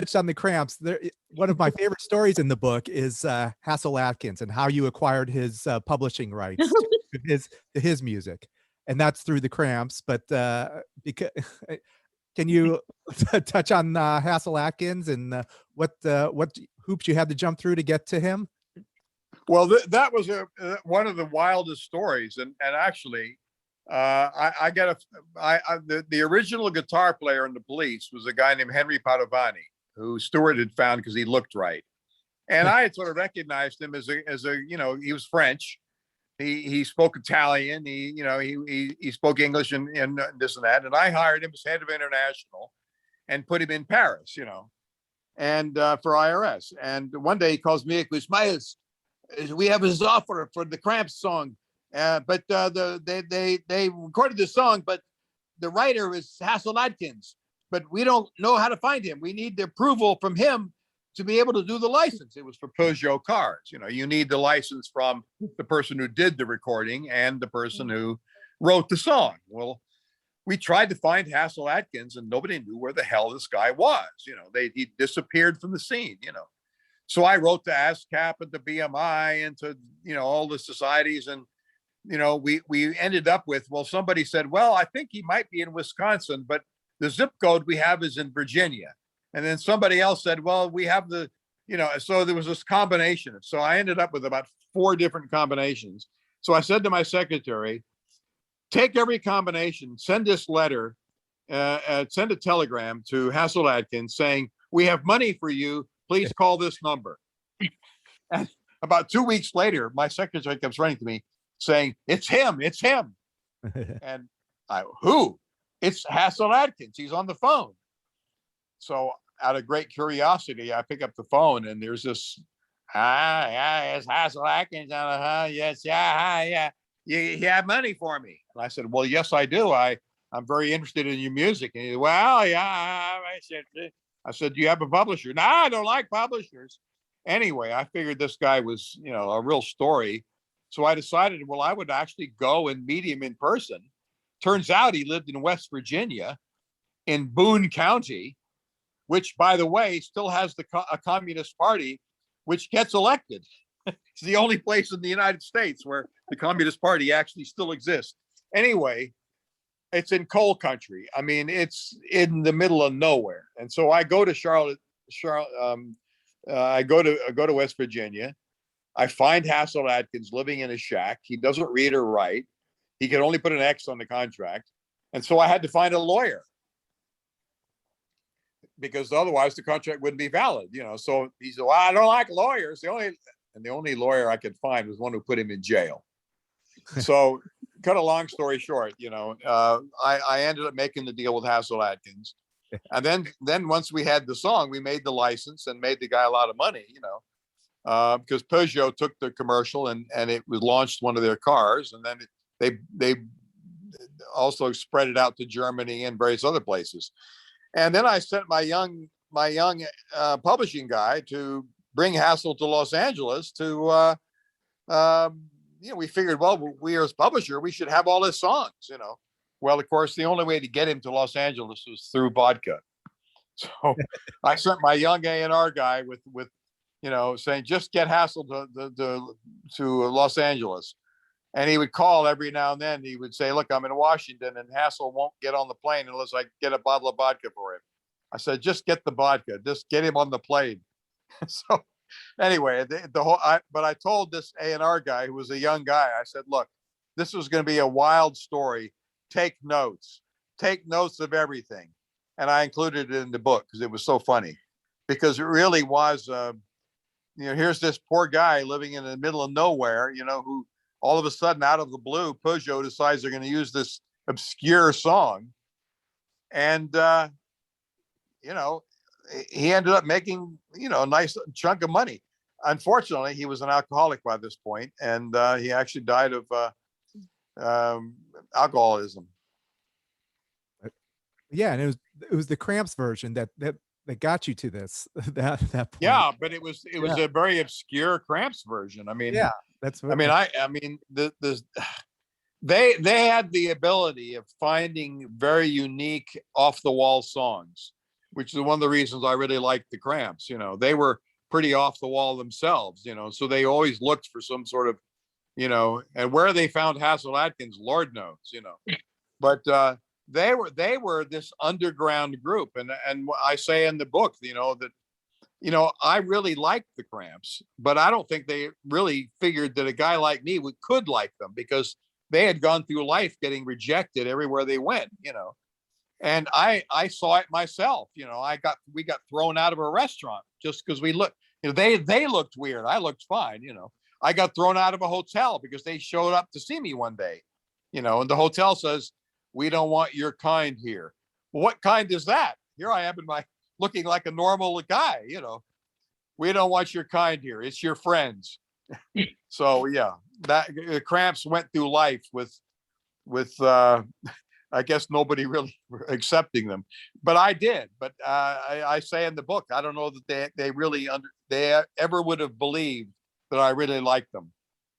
touched on the Cramps. One of my favorite stories in the book is Hasil Adkins and how you acquired his publishing rights to his music, and that's through the Cramps. But because can you touch on Hasil Adkins and what hoops you had to jump through to get to him? Well, that was one of the wildest stories, and actually, the original guitar player in the Police was a guy named Henry Padovani, who Stewart had found because he looked right, and I had sort of recognized him as a he was French, he spoke Italian, he spoke English and this and that, and I hired him as head of international, and put him in Paris, and for IRS, and one day he calls me, he goes, Miles, we have his offer for the Cramps song, but they recorded the song, but the writer is Hasil Adkins, but we don't know how to find him. We need the approval from him to be able to do the license. It was for Peugeot cars. You need the license from the person who did the recording and the person who wrote the song. Well, we tried to find Hasil Adkins, and nobody knew where the hell this guy was. He disappeared from the scene. So I wrote to ASCAP and to BMI and to, all the societies. And, we ended up with, well, somebody said, well, I think he might be in Wisconsin, but the zip code we have is in Virginia. And then somebody else said, well, we have so there was this combination. So I ended up with about 4 different combinations. So I said to my secretary, take every combination, send this letter, send a telegram to Hasil Adkins saying, we have money for you. Please call this number. And about 2 weeks later, my secretary comes running to me saying, it's him. And who? It's Hasil Adkins. He's on the phone. So out of great curiosity, I pick up the phone, and there's this, it's Hasil Adkins. Yes, yeah. You have money for me? And I said, well, yes, I do. I'm very interested in your music. And he said, well, yeah. I said, do you have a publisher? No, I don't like publishers. Anyway, I figured this guy was, a real story. So I decided, well, I would actually go and meet him in person. Turns out he lived in West Virginia, in Boone County, which, by the way, still has a Communist Party, which gets elected. It's the only place in the United States where the Communist Party actually still exists. Anyway, it's in coal country. I mean, it's in the middle of nowhere. And so I go to I go to West Virginia. I find Hasil Adkins living in a shack. He doesn't read or write. He can only put an X on the contract. And so I had to find a lawyer, because otherwise the contract wouldn't be valid. So he said, well, I don't like lawyers. The only lawyer I could find was one who put him in jail. So cut a long story short, I ended up making the deal with Hasil Adkins. And then once we had the song, we made the license and made the guy a lot of money, because Peugeot took the commercial and it was launched one of their cars. And then they also spread it out to Germany and various other places. And then I sent my young publishing guy to bring Hasil to Los Angeles to, we figured, well, we as publisher, we should have all his songs, Well, of course, the only way to get him to Los Angeles was through vodka. So I sent my young A&R guy with saying, just get Hasil to Los Angeles. And he would call every now and then. He would say, look, I'm in Washington, and Hasil won't get on the plane unless I get a bottle of vodka for him. I said, just get the vodka. Just get him on the plane. So anyway, but I told this A&R guy, who was a young guy, I said, look, this was going to be a wild story. Take notes of everything. And I included it in the book because it was so funny, because it really was, here's this poor guy living in the middle of nowhere, who all of a sudden, out of the blue, Peugeot decides they're going to use this obscure song. And, he ended up making, a nice chunk of money. Unfortunately, he was an alcoholic by this point, and he actually died of alcoholism. Yeah, and it was the Cramps version that got you to this that point. Yeah, but it was a very obscure Cramps version. I mean, yeah, that's what they had the ability of finding very unique off the wall songs. which is one of the reasons I really liked the Cramps. You know, they were pretty off the wall themselves, you know, so they always looked for some sort of, you know, and where they found Hasil Adkins, Lord knows, you know. But they were this underground group, and I say in the book, you know, that, you know, I really liked the Cramps, but I don't think they really figured that a guy like me could like them, because they had gone through life getting rejected everywhere they went, you know. And I saw it myself, you know. We got thrown out of a restaurant just because we looked, you know, they looked weird. I looked fine, you know. I got thrown out of a hotel because they showed up to see me one day, you know, and the hotel says, "We don't want your kind here." Well, what kind is that? Here I am in my looking like a normal guy, you know. "We don't want your kind here. It's your friends." So yeah, that the Cramps went through life with I guess nobody really accepting them, but I did. But I say in the book, I don't know that they really they ever would have believed that I really liked them.